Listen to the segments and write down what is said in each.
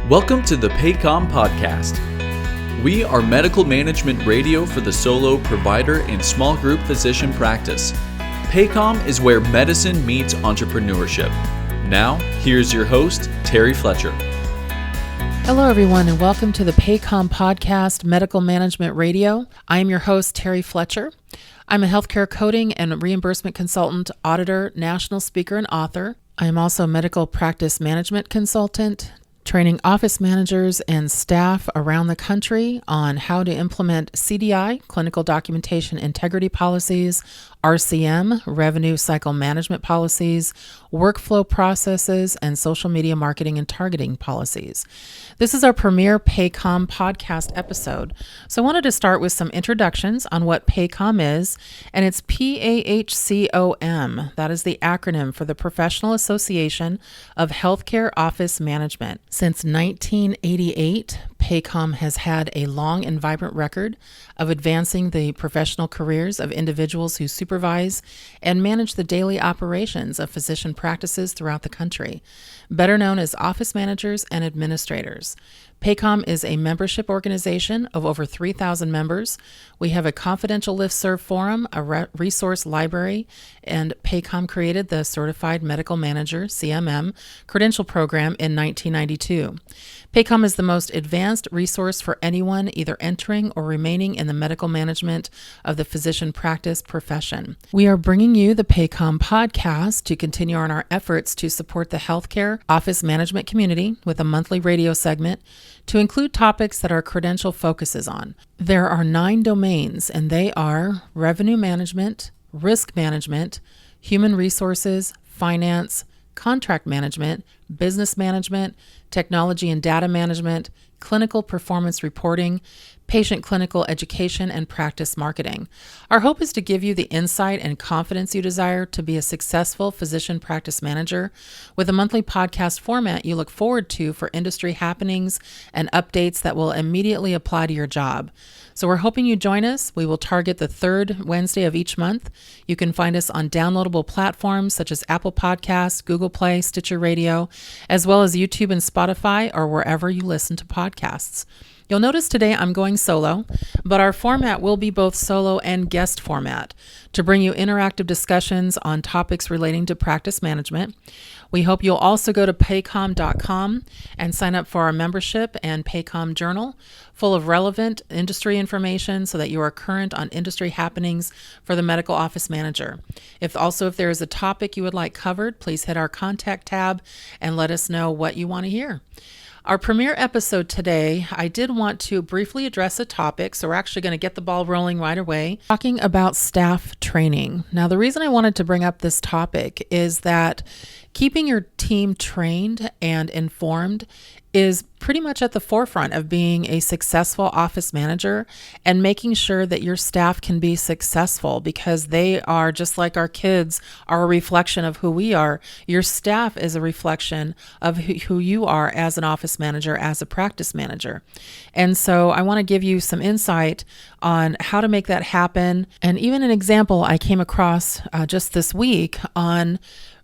Welcome to the PAHCOM podcast. We are medical management radio for the solo provider and small group physician practice. PAHCOM is where medicine meets entrepreneurship. Now, here's your host, Terry Fletcher. Hello, everyone, and welcome to the PAHCOM podcast, Medical Management Radio. I am your host, Terry Fletcher. I'm a healthcare coding and reimbursement consultant, auditor, national speaker, and author. I am also a medical practice management consultant, training office managers and staff around the country on how to implement CDI, clinical documentation integrity policies, RCM, revenue cycle management policies, workflow processes, and social media marketing and targeting policies. This is our premier PAHCOM podcast episode. So I wanted to start with some introductions on what PAHCOM is, and it's PAHCOM. That is the acronym for the Professional Association of Healthcare Office Management. Since 1988, PAHCOM has had a long and vibrant record of advancing the professional careers of individuals who supervise and manage the daily operations of physician practices throughout the country, better known as office managers and administrators. PAHCOM is a membership organization of over 3,000 members. We have a confidential listserv forum, a resource library, and PAHCOM created the Certified Medical Manager, CMM, credential program in 1992. PAHCOM is the most advanced resource for anyone either entering or remaining in the medical management of the physician practice profession. We are bringing you the PAHCOM podcast to continue on our efforts to support the healthcare office management community with a monthly radio segment to include topics that our credential focuses on. There are 9 domains, and they are revenue management, risk management, human resources, finance, contract management, business management, technology and data management, clinical performance reporting, patient clinical education, and practice marketing. Our hope is to give you the insight and confidence you desire to be a successful physician practice manager with a monthly podcast format you look forward to for industry happenings and updates that will immediately apply to your job. So we're hoping you join us. We will target the third Wednesday of each month. You can find us on downloadable platforms such as Apple Podcasts, Google Play, Stitcher Radio, as well as YouTube and Spotify or wherever you listen to podcasts. You'll notice today I'm going solo, but our format will be both solo and guest format to bring you interactive discussions on topics relating to practice management. We hope you'll also go to PAHCOM.com and sign up for our membership and PAHCOM journal full of relevant industry information so that you are current on industry happenings for the medical office manager. If there is a topic you would like covered, please hit our contact tab and let us know what you want to hear. Our premiere episode today, I did want to briefly address a topic, so we're actually going to get the ball rolling right away, talking about staff training. Now, the reason I wanted to bring up this topic is that keeping your team trained and informed is pretty much at the forefront of being a successful office manager and making sure that your staff can be successful, because they are, just like our kids are a reflection of who we are. Your staff is a reflection of who you are as an office manager, as a practice manager. And so I want to give you some insight on how to make that happen. And even an example I came across just this week on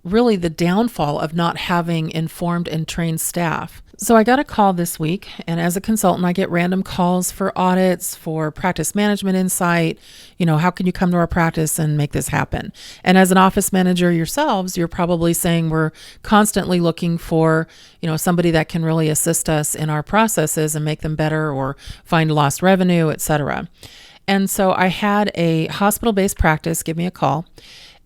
really the downfall of not having informed and trained staff. So I got a call this week, and as a consultant, I get random calls for audits, for practice management insight. How can you come to our practice and make this happen? And as an office manager yourselves, you're probably saying we're constantly looking for, somebody that can really assist us in our processes and make them better or find lost revenue, etc. And so I had a hospital-based practice give me a call.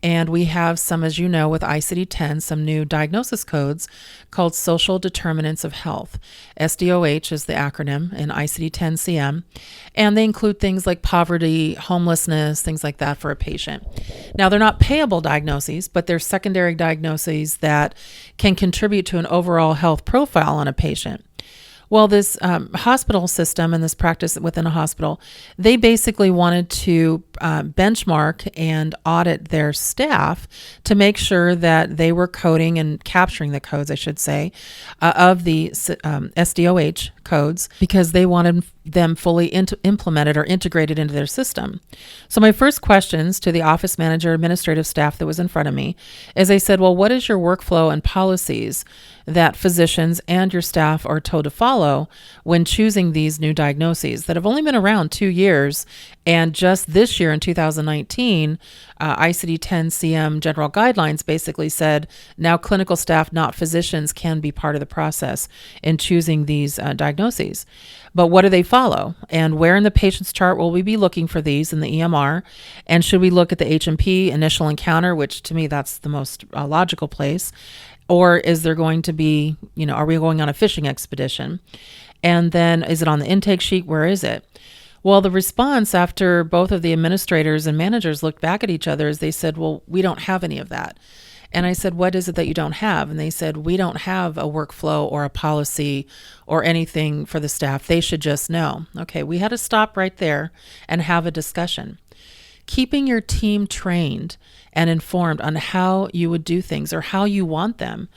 And we have some, as you know, with ICD-10, some new diagnosis codes called Social Determinants of Health. SDOH is the acronym in ICD-10-CM. And they include things like poverty, homelessness, things like that for a patient. Now, they're not payable diagnoses, but they're secondary diagnoses that can contribute to an overall health profile on a patient. Well, this hospital system and this practice within a hospital, they basically wanted to benchmark and audit their staff to make sure that they were coding and capturing the codes, I should say, of the SDOH codes, because they wanted them fully implemented or integrated into their system. So my first questions to the office manager, administrative staff that was in front of me is I said, well, what is your workflow and policies that physicians and your staff are told to follow when choosing these new diagnoses that have only been around 2 years? And just this year in 2019, ICD-10-CM general guidelines basically said now clinical staff, not physicians, can be part of the process in choosing these diagnoses. But what do they follow? And where in the patient's chart will we be looking for these in the EMR? And should we look at the H&P initial encounter, which to me, that's the most logical place? Or is there going to be, are we going on a fishing expedition? And then is it on the intake sheet? Where is it? Well, the response after both of the administrators and managers looked back at each other is they said, well, we don't have any of that. And I said, what is it that you don't have? And they said, we don't have a workflow or a policy or anything for the staff. They should just know. Okay, we had to stop right there and have a discussion. Keeping your team trained and informed on how you would do things or how you want them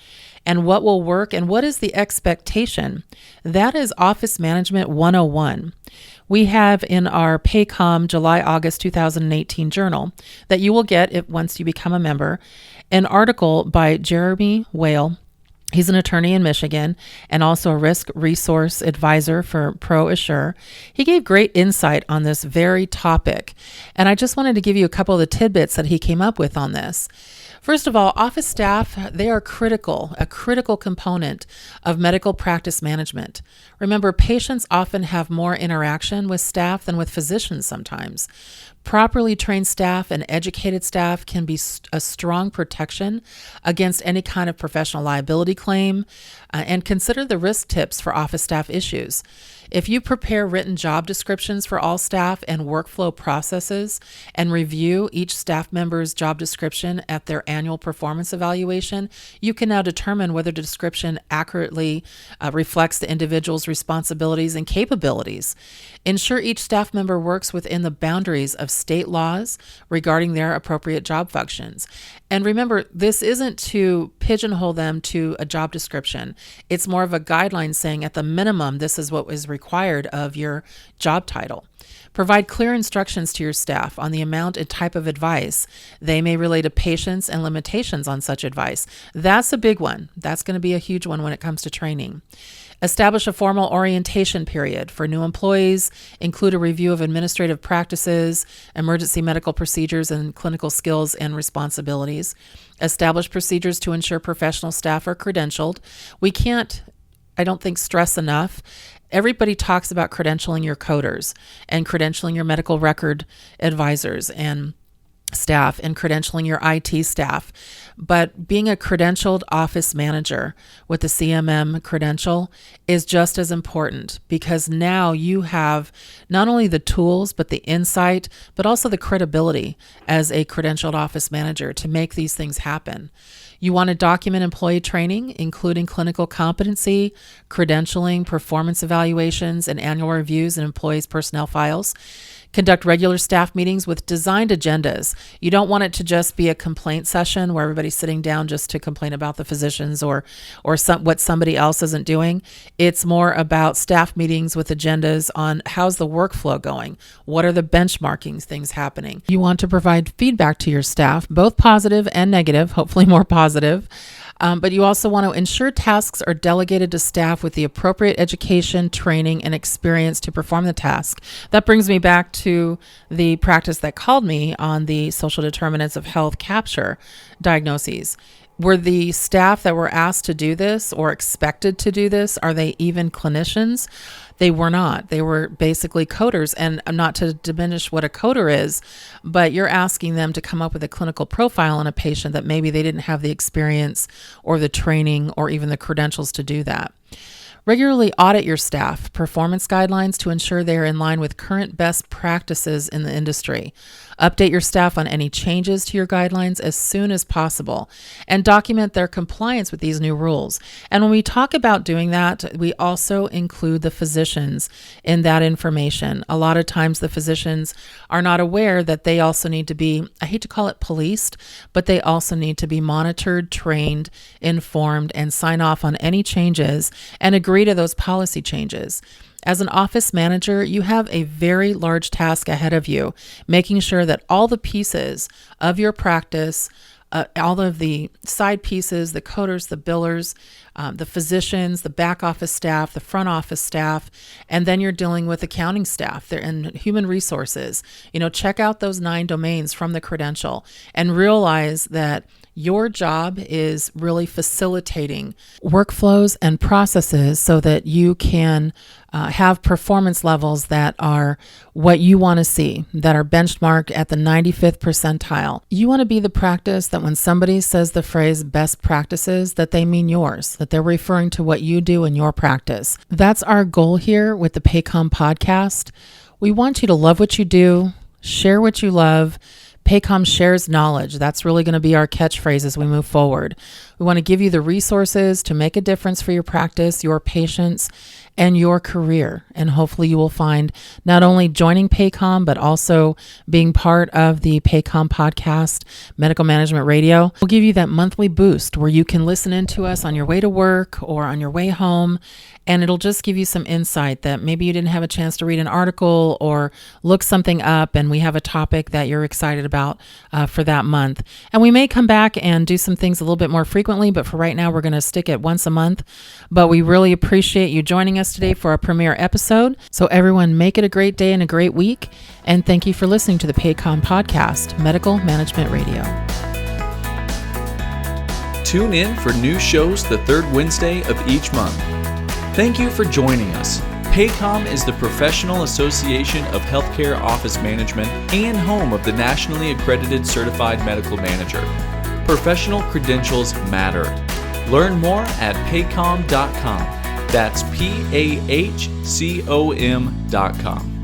and what will work and what is the expectation. That is Office Management 101. We have in our PAHCOM July-August 2018 journal that you will get once you become a member, an article by Jeremy Whale. He's an attorney in Michigan and also a risk resource advisor for ProAssure. He gave great insight on this very topic. And I just wanted to give you a couple of the tidbits that he came up with on this. First of all, office staff, they are a critical component of medical practice management. Remember, patients often have more interaction with staff than with physicians sometimes. Properly trained staff and educated staff can be a strong protection against any kind of professional liability claim, and consider the risk tips for office staff issues. If you prepare written job descriptions for all staff and workflow processes and review each staff member's job description at their annual performance evaluation, you can now determine whether the description accurately reflects the individual's responsibilities and capabilities. Ensure each staff member works within the boundaries of state laws regarding their appropriate job functions. And remember, this isn't to pigeonhole them to a job description. It's more of a guideline saying at the minimum, this is what is required of your job title. Provide clear instructions to your staff on the amount and type of advice they may relay to patients and limitations on such advice. That's a big one. That's going to be a huge one when it comes to training. Establish a formal orientation period for new employees. Include a review of administrative practices, emergency medical procedures, and clinical skills and responsibilities. Establish procedures to ensure professional staff are credentialed. We can't, I don't think, stress enough. Everybody talks about credentialing your coders and credentialing your medical record advisors and staff and credentialing your IT staff. But being a credentialed office manager with the CMM credential is just as important, because now you have not only the tools, but the insight, but also the credibility as a credentialed office manager to make these things happen. You want to document employee training, including clinical competency, credentialing, performance evaluations, and annual reviews in employees' personnel files. Conduct regular staff meetings with designed agendas. You don't want it to just be a complaint session where everybody's sitting down just to complain about the physicians or what somebody else isn't doing. It's more about staff meetings with agendas on how's the workflow going? What are the benchmarking things happening? You want to provide feedback to your staff, both positive and negative, hopefully more positive. But you also want to ensure tasks are delegated to staff with the appropriate education, training, and experience to perform the task. That brings me back to the practice that called me on the social determinants of health capture diagnoses. Were the staff that were asked to do this or expected to do this, are they even clinicians? They were not. They were basically coders. And not to diminish what a coder is, but you're asking them to come up with a clinical profile on a patient that maybe they didn't have the experience or the training or even the credentials to do that. Regularly audit your staff performance guidelines to ensure they are in line with current best practices in the industry. Update your staff on any changes to your guidelines as soon as possible and document their compliance with these new rules. And when we talk about doing that, we also include the physicians in that information. A lot of times the physicians are not aware that they also need to be, I hate to call it policed, but they also need to be monitored, trained, informed, and sign off on any changes and agree to those policy changes. As an office manager, you have a very large task ahead of you, making sure that all the pieces of your practice, all of the side pieces, the coders, the billers, the physicians, the back office staff, the front office staff, and then you're dealing with accounting staff and human resources. Check out those 9 domains from the credential and realize that your job is really facilitating workflows and processes so that you can have performance levels that are what you want to see, that are benchmarked at the 95th percentile. You want to be the practice that when somebody says the phrase best practices, that they mean yours, that they're referring to what you do in your practice. That's our goal here with the PAHCOM podcast. We want you to love what you do, share what you love. PAHCOM shares knowledge. That's really going to be our catchphrase as we move forward. We want to give you the resources to make a difference for your practice, your patients, and your career. And hopefully you will find not only joining PAHCOM, but also being part of the PAHCOM podcast, Medical Management Radio. We'll give you that monthly boost where you can listen into us on your way to work or on your way home. And it'll just give you some insight that maybe you didn't have a chance to read an article or look something up, and we have a topic that you're excited about for that month. And we may come back and do some things a little bit more frequently, but for right now, we're going to stick at once a month. But we really appreciate you joining us today for our premiere episode. So everyone, make it a great day and a great week. And thank you for listening to the PAHCOM podcast, Medical Management Radio. Tune in for new shows the third Wednesday of each month. Thank you for joining us. PAHCOM is the Professional Association of Healthcare Office Management and home of the nationally accredited Certified Medical Manager. Professional credentials matter. Learn more at pahcom.com. That's PAHCOM.com.